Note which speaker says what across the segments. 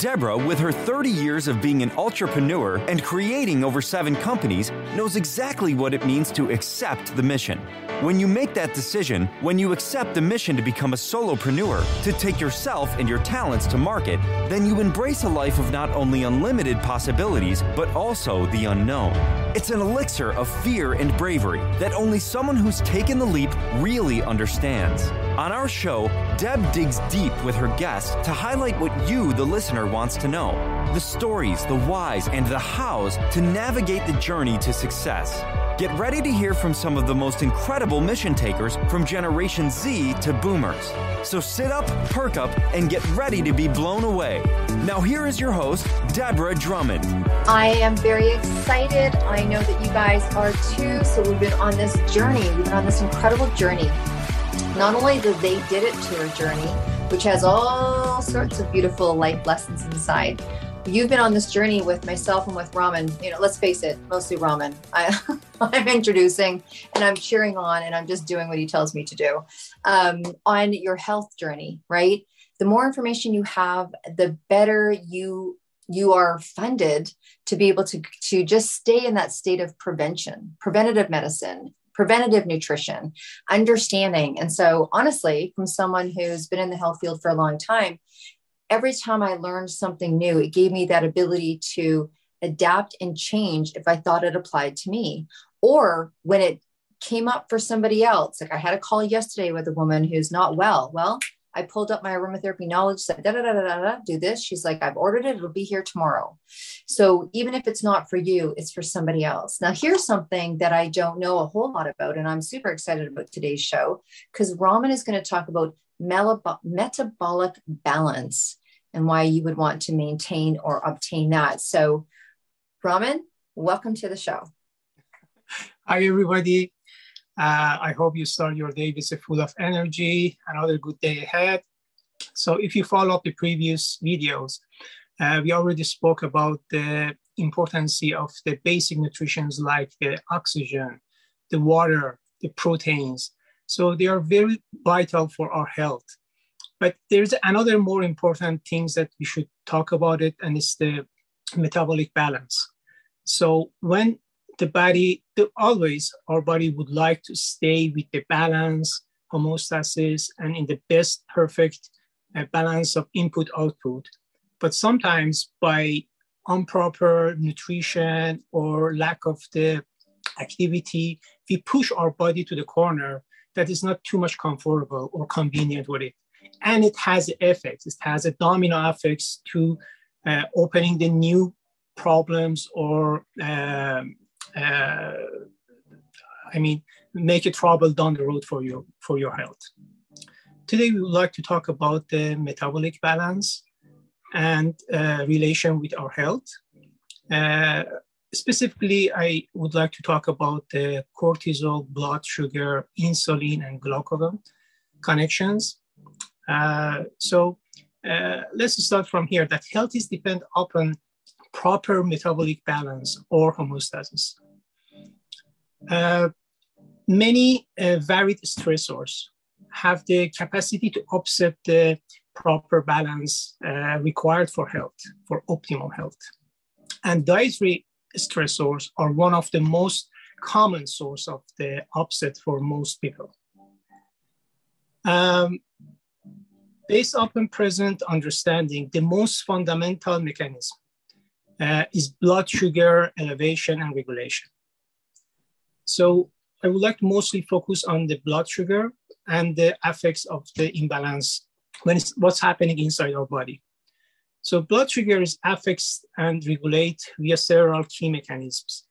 Speaker 1: Deborah, with her 30 years of being an entrepreneur and creating over 7 companies, knows exactly what it means to accept the mission. When you make that decision, when you accept the mission to become a solopreneur, to take yourself and your talents to market, then you embrace a life of not only unlimited possibilities, but also the unknown. It's an elixir of fear and bravery that only someone who's taken the leap really understands. On our show, Deb digs deep with her guests to highlight what you, the listener, wants to know. The stories, the whys, and the hows to navigate the journey to success. Get ready to hear from some of the most incredible mission takers from Generation Z to Boomers. So sit up, perk up, and get ready to be blown away. Now here is your host, Deborah Drummond.
Speaker 2: I am very excited. I know that you guys are too. So we've been on this journey. We've been on this incredible journey. Not only did they did it to a journey, which has all sorts of beautiful life lessons inside. You've been on this journey with myself and with Ramin. You know, let's face it, mostly Ramin. I'm introducing and I'm cheering on and I'm just doing what he tells me to do on your health journey, right? The more information you have, the better you are funded to be able to just stay in that state of prevention, preventative medicine, preventative nutrition, understanding. And so honestly, from someone who's been in the health field for a long time, every time I learned something new, it gave me that ability to adapt and change if I thought it applied to me. Or when it came up for somebody else, like I had a call yesterday with a woman who's not well. Well, I pulled up my aromatherapy knowledge, said, do this. She's like, I've ordered it. It'll be here tomorrow. So even if it's not for you, it's for somebody else. Now, here's something that I don't know a whole lot about, and I'm super excited about today's show because Ramin is going to talk about metabolic balance and why you would want to maintain or obtain that. So Ramin, welcome to the show.
Speaker 3: Hi, everybody. I hope you start your day with full of energy, another good day ahead. So if you follow up the previous videos, we already spoke about the importance of the basic nutritions like the oxygen, the water, the proteins. So they are very vital for our health. But there's another more important things that we should talk about it, and it's the metabolic balance. So when the body, always our body would like to stay with the balance, homeostasis, and in the best perfect balance of input output. But sometimes by improper nutrition or lack of the activity, we push our body to the corner that is not too much comfortable or convenient with it. And it has effects. It has a domino effects to opening the new problems or make a trouble down the road for your health. Today, we would like to talk about the metabolic balance and relation with our health. Specifically, I would like to talk about the cortisol, blood sugar, insulin, and glucagon connections. Let's start from here, that health is dependent upon proper metabolic balance or homeostasis. Many varied stressors have the capacity to upset the proper balance required for health, for optimum health. And dietary stressors are one of the most common source of the upset for most people. Based upon present understanding, the most fundamental mechanism is blood sugar elevation and regulation. So I would like to mostly focus on the blood sugar and the effects of the imbalance when what's happening inside our body. So blood sugar affects and regulate via several key mechanisms.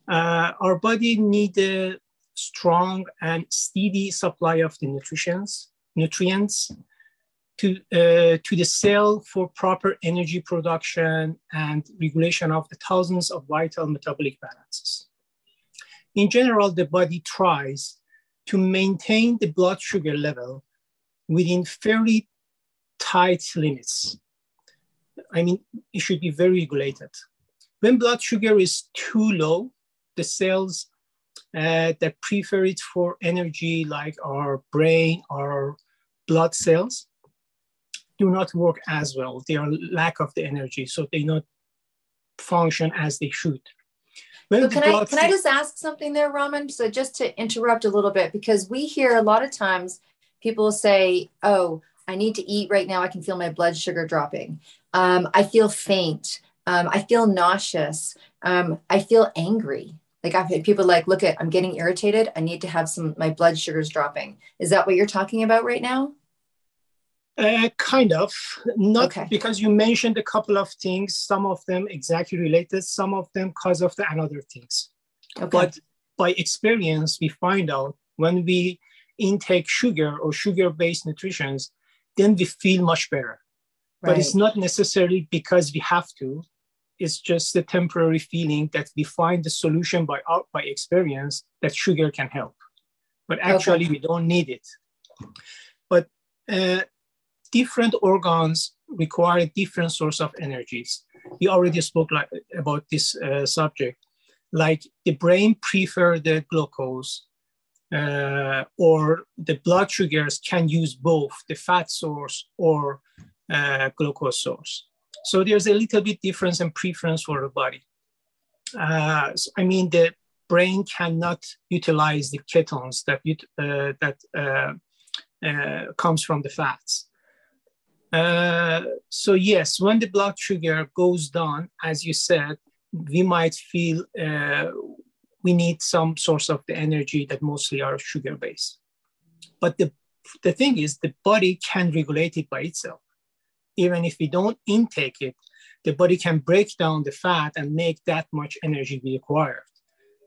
Speaker 3: Our body needs a strong and steady supply of the nutrients to the cell for proper energy production and regulation of the thousands of vital metabolic balances. In general, the body tries to maintain the blood sugar level within fairly tight limits. It should be very regulated. When blood sugar is too low, the cells that prefer it for energy, like our brain, our blood cells, do not work as well. They are lack of the energy, so they not function as they should.
Speaker 2: So can I just ask something there, Raman? So just to interrupt a little bit, because we hear a lot of times people say, oh, I need to eat right now. I can feel my blood sugar dropping. I feel faint. I feel nauseous. I feel angry. Like I've had people like, look at, I'm getting irritated. I need to have my blood sugars dropping. Is that what you're talking about right now?
Speaker 3: Kind of, not
Speaker 2: okay.
Speaker 3: Because you mentioned a couple of things, some of them exactly related, some of them because of the another things. Okay. But by experience, we find out when we intake sugar or sugar-based nutritions, then we feel much better. Right. But it's not necessarily because we have to. It's just a temporary feeling that we find the solution by experience that sugar can help. But actually, we don't need it. But different organs require different source of energies. We already spoke about this subject. Like the brain prefer the glucose, or the blood sugars can use both the fat source or glucose source. So there's a little bit difference in preference for the body. The brain cannot utilize the ketones that comes from the fats. So yes, when the blood sugar goes down, as you said, we might feel we need some source of the energy that mostly are sugar-based. But the thing is, the body can regulate it by itself. Even if we don't intake it, the body can break down the fat and make that much energy be required.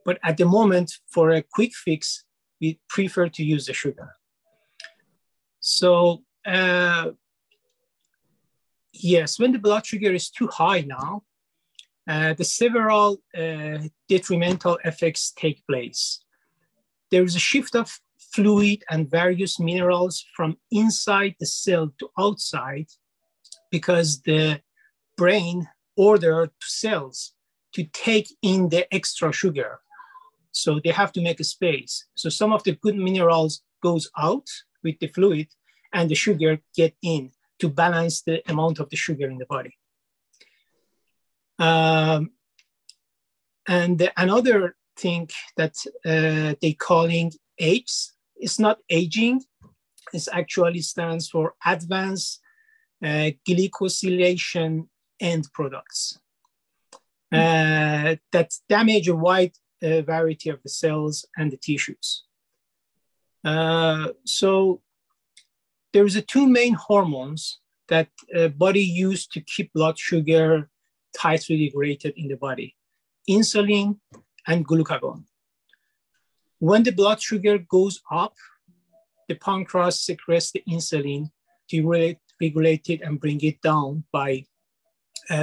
Speaker 3: But at the moment, for a quick fix, we prefer to use the sugar. So, yes, when the blood sugar is too high now, the several detrimental effects take place. There is a shift of fluid and various minerals from inside the cell to outside because the brain ordered cells to take in the extra sugar. So they have to make a space. So some of the good minerals goes out with the fluid and the sugar get in to balance the amount of the sugar in the body. And another thing that they calling AIDS, it's not aging, it actually stands for advanced glycosylation end products that damage a wide variety of the cells and the tissues. So there's two main hormones that body use to keep blood sugar tightly regulated in the body: insulin and glucagon. When the blood sugar goes up, the pancreas secretes the insulin to regulate it and bring it down by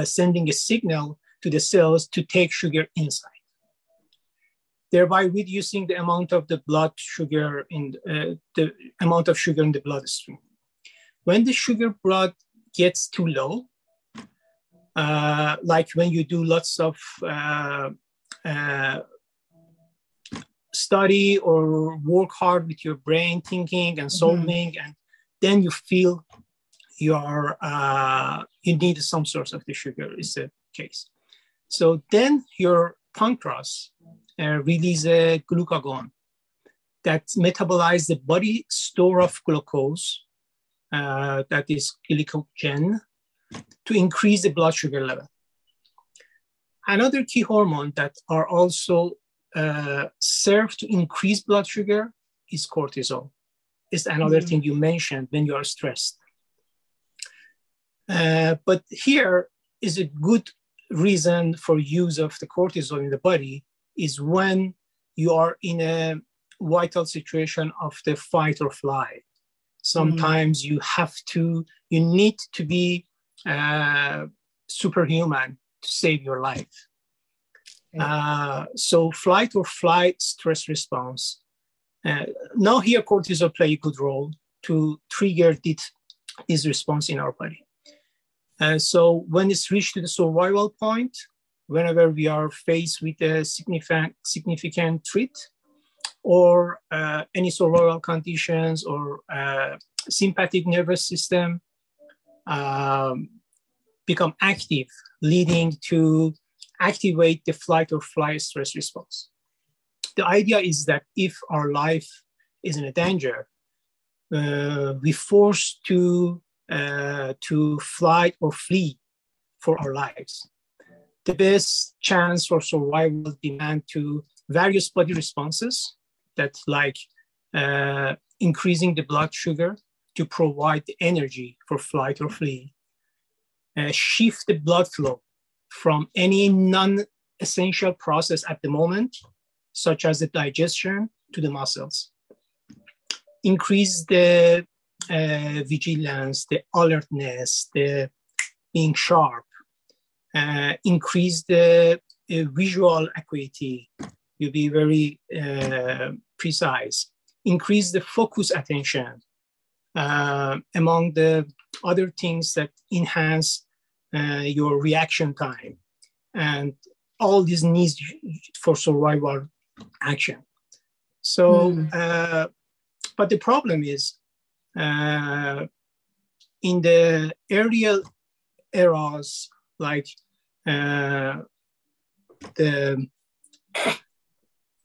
Speaker 3: sending a signal to the cells to take sugar inside, thereby reducing the amount of the blood sugar in the amount of sugar in the bloodstream. When the sugar blood gets too low, like when you do lots of study or work hard with your brain, thinking and solving, and then you feel you need some source of the sugar is the case. So then your pancreas releases glucagon that metabolize the body store of glucose, that is glycogen, to increase the blood sugar level. Another key hormone that are also serve to increase blood sugar is cortisol. It's another thing you mentioned when you are stressed. But here is a good reason for use of the cortisol in the body is when you are in a vital situation of the fight or flight. Sometimes you need to be superhuman to save your life. So flight or flight stress response. Now here cortisol play a good role to trigger this response in our body. So when it's reached to the survival point, whenever we are faced with a significant threat or any survival conditions or sympathetic nervous system become active, leading to activate the flight or flight stress response. The idea is that if our life is in a danger, we're forced to fly or flee for our lives. The best chance for survival demand to various body responses that like increasing the blood sugar to provide the energy for flight or flee, shift the blood flow from any non-essential process at the moment, such as the digestion, to the muscles. Increase the vigilance, the alertness, the being sharp. Increase the visual acuity. You'll be very precise. Increase the focus attention. Among the other things that enhance your reaction time. And all these needs for survival action. So, but the problem is, in the earlier eras, like the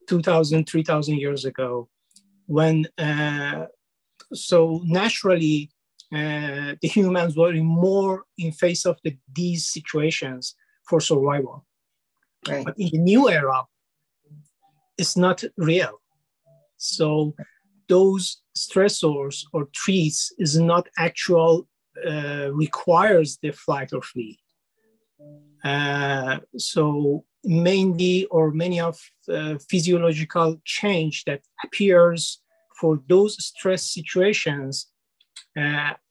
Speaker 3: 2,000, 3,000 years ago, when, so naturally, the humans were more in face of these situations for survival.
Speaker 2: Right.
Speaker 3: But in the new era, it's not real. So those stressors or threats is not actual, requires the flight or flee. So mainly or many of physiological change that appears for those stress situations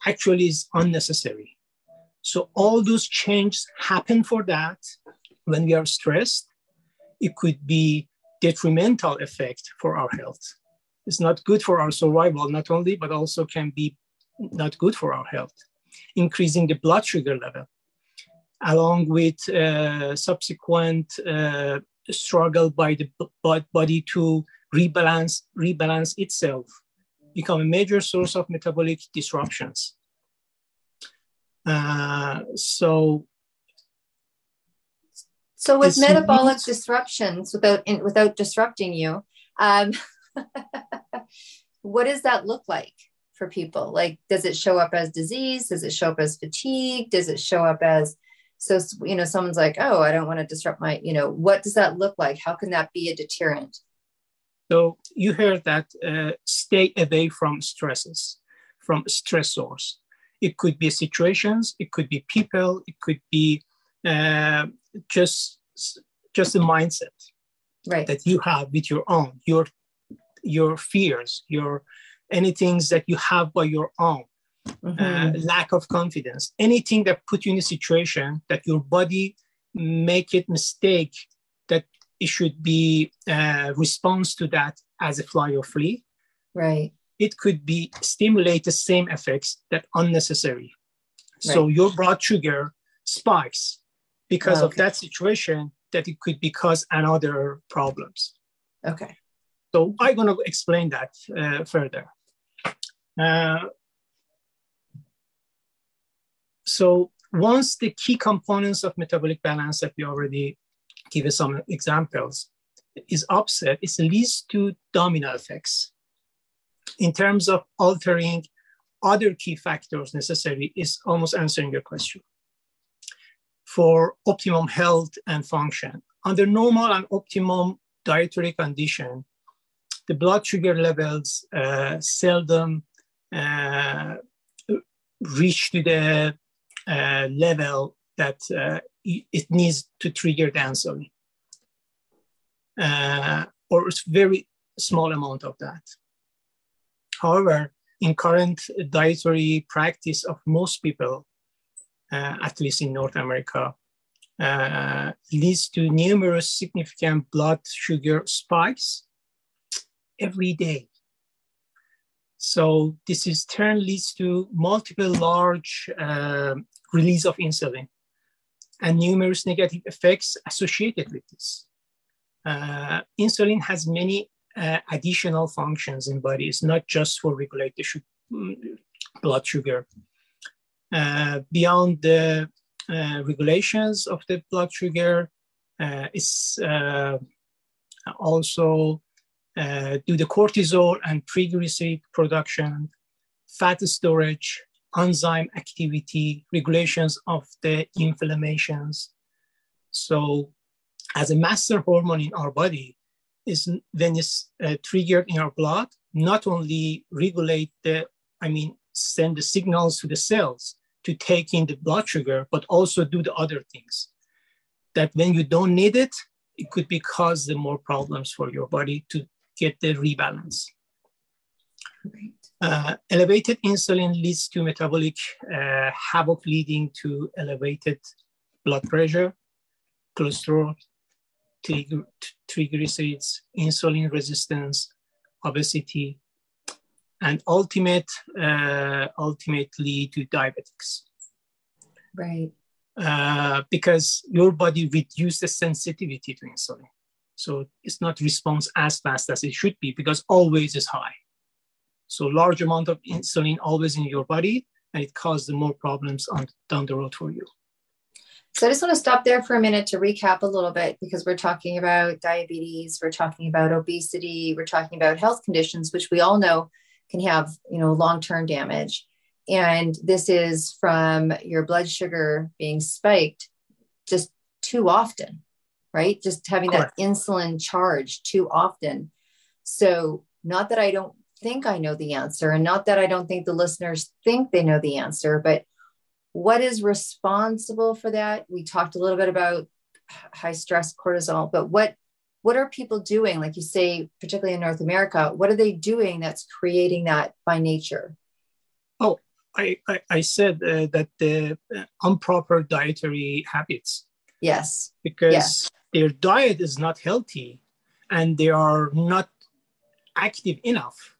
Speaker 3: actually is unnecessary. So all those changes happen for that when we are stressed. It could be detrimental effect for our health. It's not good for our survival, not only, but also can be not good for our health. Increasing the blood sugar level, along with subsequent struggle by the body to rebalance itself, become a major source of metabolic disruptions. So
Speaker 2: with metabolic disruptions, without disrupting you, what does that look like for people? Like, does it show up as disease? Does it show up as fatigue? Does it show up as, so, someone's like, oh, I don't want to disrupt my, what does that look like? How can that be a deterrent?
Speaker 3: So you heard that stay away from stresses, from stressors. It could be situations, it could be people, it could be just a mindset,
Speaker 2: right,
Speaker 3: that you have with your own, your fears, anything that you have by your own, lack of confidence, anything that put you in a situation that your body make it mistake that it should be response to that as a fly or flee.
Speaker 2: Right.
Speaker 3: It could be stimulate the same effects that unnecessary.
Speaker 2: Right.
Speaker 3: So your blood sugar spikes because of that situation, that it could be cause another problems.
Speaker 2: Okay.
Speaker 3: So I'm going to explain that further. So once the key components of metabolic balance that we already give some examples is upset, it leads to domino effects in terms of altering other key factors necessary. Is almost answering your question. For optimum health and function, under normal and optimum dietary condition, the blood sugar levels seldom reach to the level that it needs to trigger the insulin, or it's very small amount of that. However, in current dietary practice of most people, at least in North America, leads to numerous significant blood sugar spikes every day. So this is turn leads to multiple large release of insulin and numerous negative effects associated with this. Insulin has many additional functions in body. It's not just for regulate the blood sugar. beyond the regulations of the blood sugar. It's also do the cortisol and triglyceride production, fat storage, enzyme activity, regulations of the inflammations. So as a master hormone in our body, is when it's triggered in our blood, not only regulate send the signals to the cells to take in the blood sugar, but also do the other things that when you don't need it, it could be cause the more problems for your body to get the rebalance. Elevated insulin leads to metabolic havoc, leading to elevated blood pressure, cholesterol, triglycerides, insulin resistance, obesity, and ultimately to diabetics.
Speaker 2: Right.
Speaker 3: Because your body reduces the sensitivity to insulin. So it's not response as fast as it should be because always is high. So large amount of insulin always in your body, and it causes more problems down the road for you.
Speaker 2: So I just want to stop there for a minute to recap a little bit, because we're talking about diabetes, we're talking about obesity, we're talking about health conditions, which we all know can have, long-term damage. And this is from your blood sugar being spiked just too often, right? Just having
Speaker 3: Correct.
Speaker 2: that insulin charge too often. So not that I don't think I know the answer, and not that I don't think the listeners think they know the answer, but what is responsible for that? We talked a little bit about high stress, cortisol, but what are people doing? Like you say, particularly in North America, what are they doing that's creating that by nature?
Speaker 3: Oh, I said that the improper dietary habits.
Speaker 2: Yes.
Speaker 3: Because their diet is not healthy and they are not active enough.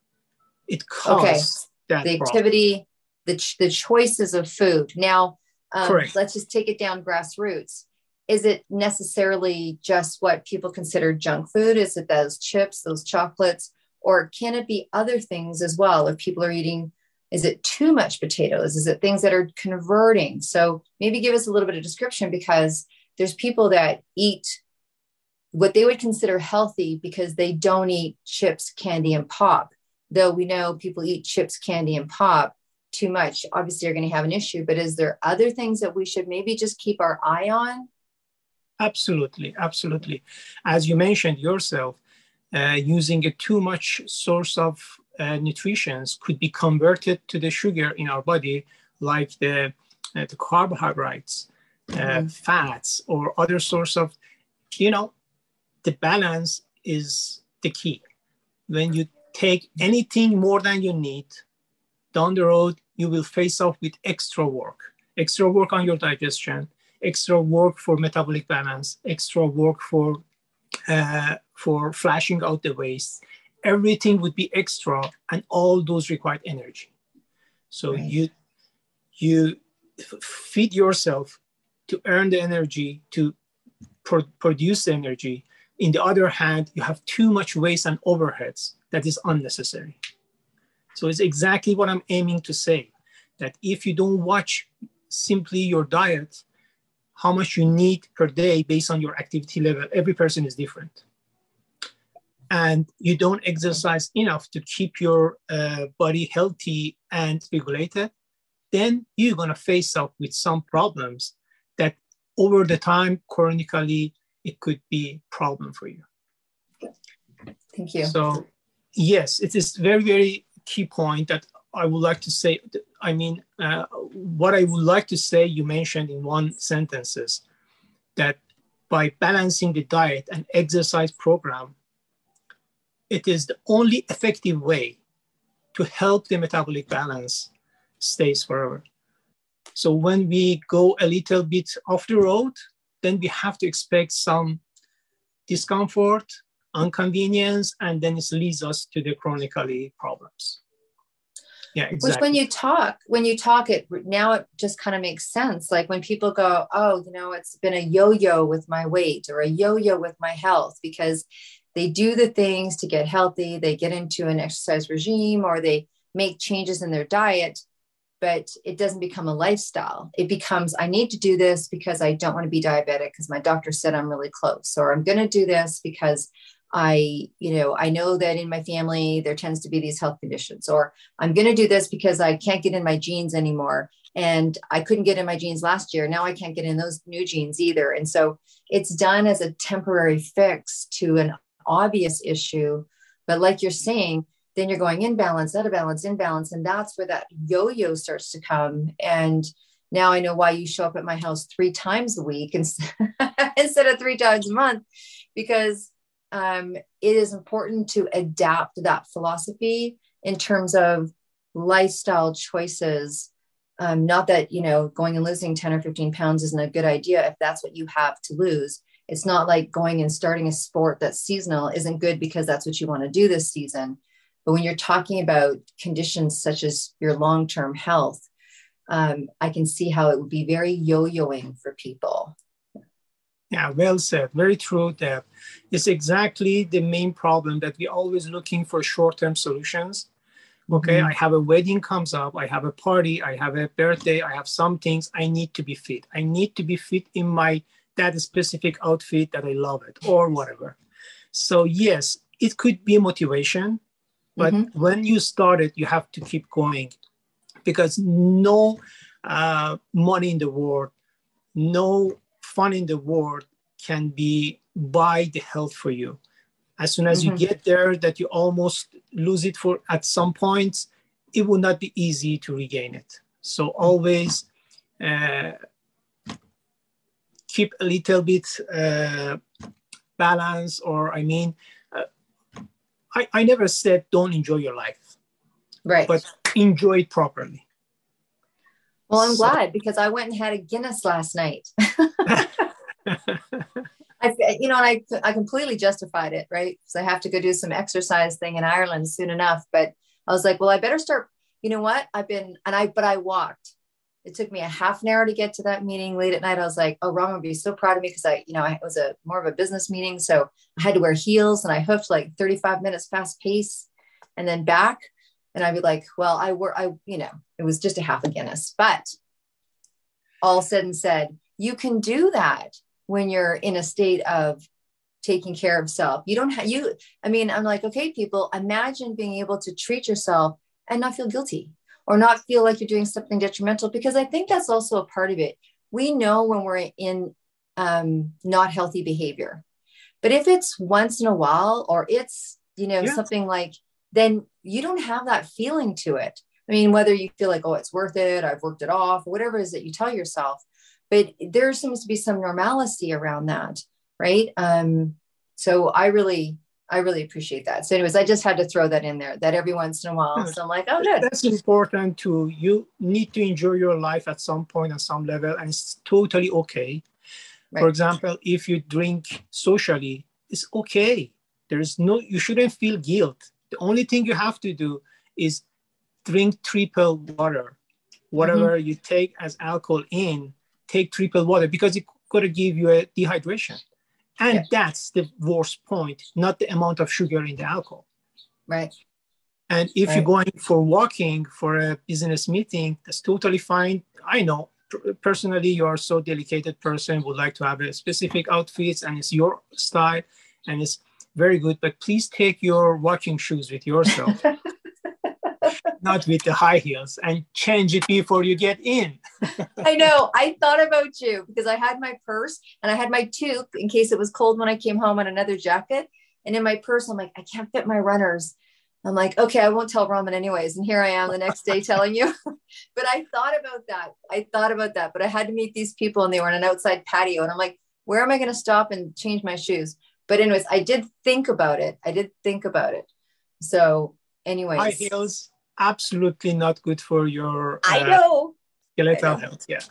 Speaker 3: It causes that
Speaker 2: the
Speaker 3: problem.
Speaker 2: activity, the choices of food. Now, let's just take it down grassroots. Is it necessarily just what people consider junk food? Is it those chips, those chocolates, or can it be other things as well? If people are eating, is it too much potatoes? Is it things that are converting? So maybe give us a little bit of description, because there's people that eat what they would consider healthy because they don't eat chips, candy, and pop. Though we know people eat chips, candy, and pop too much, obviously you're going to have an issue. But is there other things that we should maybe just keep our eye on?
Speaker 3: Absolutely. As you mentioned yourself, using a too much source of nutrition could be converted to the sugar in our body, like the carbohydrates, fats, or other source of, the balance is the key. When you take anything more than you need, down the road, you will face off with extra work on your digestion, extra work for metabolic balance, extra work for flashing out the waste. Everything would be extra, and all those require energy. So you feed yourself to earn the energy, to produce the energy. In the other hand, you have too much waste and overheads that is unnecessary. So it's exactly what I'm aiming to say, that if you don't watch simply your diet, how much you need per day based on your activity level, every person is different. And you don't exercise enough to keep your body healthy and regulated, then you're going to face up with some problems that over the time, chronically, it could be a problem for you.
Speaker 2: Thank you.
Speaker 3: So yes, it is very, very key point that I would like to say. What I would like to say, you mentioned in one sentence, is that by balancing the diet and exercise program, it is the only effective way to help the metabolic balance stays forever. So when we go a little bit off the road, then we have to expect some discomfort, inconvenience, and then it leads us to the chronically problems. Yeah, exactly.
Speaker 2: Which when you talk it, now it just kind of makes sense. Like when people go, oh, it's been a yo-yo with my weight or a yo-yo with my health, because they do the things to get healthy. They get into an exercise regime or they make changes in their diet, but it doesn't become a lifestyle. It becomes, I need to do this because I don't want to be diabetic because my doctor said I'm really close, or I'm going to do this because I know that in my family, there tends to be these health conditions, or I'm going to do this because I can't get in my genes anymore. And I couldn't get in my genes last year. Now I can't get in those new genes either. And so it's done as a temporary fix to an obvious issue. But like you're saying, then you're going imbalance, out of balance, imbalance. And that's where that yo-yo starts to come. And now I know why you show up at my house 3 times a week instead of 3 times a month, because it is important to adapt that philosophy in terms of lifestyle choices. Not that, going and losing 10 or 15 pounds isn't a good idea if that's what you have to lose. It's not like going and starting a sport that's seasonal isn't good because that's what you want to do this season. But when you're talking about conditions such as your long-term health, I can see how it would be very yo-yoing for people.
Speaker 3: Yeah, well said. Very true, Deb. It's exactly the main problem that we're always looking for short-term solutions. Okay, I have a wedding comes up, I have a party, I have a birthday, I have some things, I need to be fit. I need to be fit in that specific outfit that I love it or whatever. So yes, it could be a motivation, but when you start it, you have to keep going, because no money in the world, no fun in the world can buy the health for you. As soon as you get there, that you almost lose it at some points, it will not be easy to regain it. So always keep a little bit balance, or I never said don't enjoy your life,
Speaker 2: right? But
Speaker 3: enjoy it properly.
Speaker 2: Well, I'm glad, because I went and had a Guinness last night. I completely justified it, right? So I have to go do some exercise thing in Ireland soon enough. But I was like, well, I better start. You know what? But I walked. It took me a half an hour to get to that meeting late at night. I was like, oh, Ramin would be so proud of me, because it was more of a business meeting. So I had to wear heels, and I hoofed like 35 minutes fast pace and then back. And I'd be like, well, it was just a half a Guinness, but all said and said, you can do that when you're in a state of taking care of self. I'm like, okay, people, imagine being able to treat yourself and not feel guilty, or not feel like you're doing something detrimental, because I think that's also a part of it. We know when we're in not healthy behavior, but if it's once in a while, or it's, something like, then you don't have that feeling to it. I mean, whether you feel like, oh, it's worth it, I've worked it off, or whatever it is that you tell yourself, but there seems to be some normalcy around that, right? So I really appreciate that. So anyways, I just had to throw that in there, that every once in a while. So I'm like, oh, good.
Speaker 3: That's important too. You need to enjoy your life at some point, at some level, and it's totally okay. Right. For example, if you drink socially, it's okay. You shouldn't feel guilt. The only thing you have to do is drink triple water. Whatever you take as alcohol take triple water, because it's going to give you a dehydration. And that's the worst point, not the amount of sugar in the alcohol.
Speaker 2: Right.
Speaker 3: And if you're going for walking for a business meeting, that's totally fine. I know personally you are so dedicated person, would like to have a specific outfits, and it's your style, and it's very good. But please take your walking shoes with yourself, not with the high heels, and change it before you get in.
Speaker 2: I know. I thought about you, because I had my purse and I had my toque in case it was cold when I came home, and another jacket. And in my purse, I'm like, I can't fit my runners. I'm like, okay, I won't tell Ramin anyways. And here I am the next day telling you. But I thought about that. But I had to meet these people, and they were on an outside patio. And I'm like, where am I going to stop and change my shoes? But anyways, I did think about it. So anyways.
Speaker 3: High heels, absolutely not good for your skeletal health. Yeah.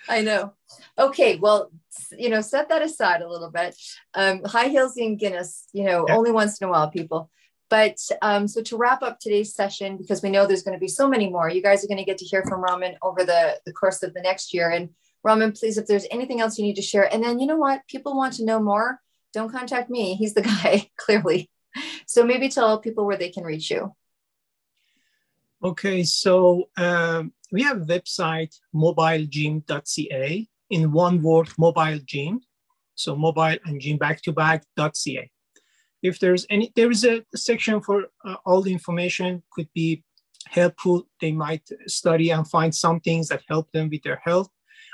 Speaker 2: I know. Okay. Well, set that aside a little bit. High heels and Guinness, only once in a while, people. But so to wrap up today's session, because we know there's going to be so many more, you guys are going to get to hear from Ramin over the course of the next year. And Ramin, please, if there's anything else you need to share, and then you know what, people want to know more, don't contact me. He's the guy, clearly. So maybe tell people where they can reach you.
Speaker 3: Okay, so we have a website, mobilegym.ca, in one word, mobile gym. So mobile and gym back-to-back.ca. If there is a section for all the information could be helpful. They might study and find some things that help them with their health.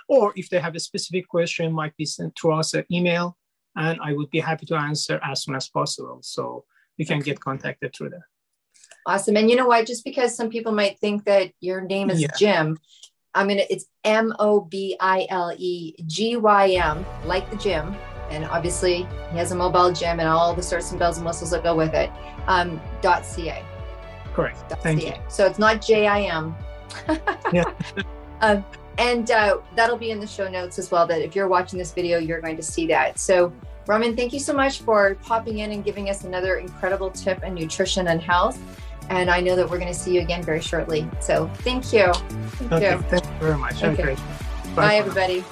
Speaker 3: Or if they have a specific question, might be sent to us an email, and I would be happy to answer as soon as possible. So we can get contacted through that.
Speaker 2: Awesome. And you know what? Just because some people might think that your name is Jim, it's MOBILEGYM, like the gym. And obviously he has a mobile gym and all the sorts of bells and whistles that go with it. .ca.
Speaker 3: Correct. Thank you.
Speaker 2: So it's not JIM.
Speaker 3: Yeah.
Speaker 2: And that'll be in the show notes as well, that if you're watching this video, you're going to see that. So Ramin, thank you so much for popping in and giving us another incredible tip on nutrition and health. And I know that we're going to see you again very shortly. So thank you.
Speaker 3: Thank you very much.
Speaker 2: Okay. Bye, everybody.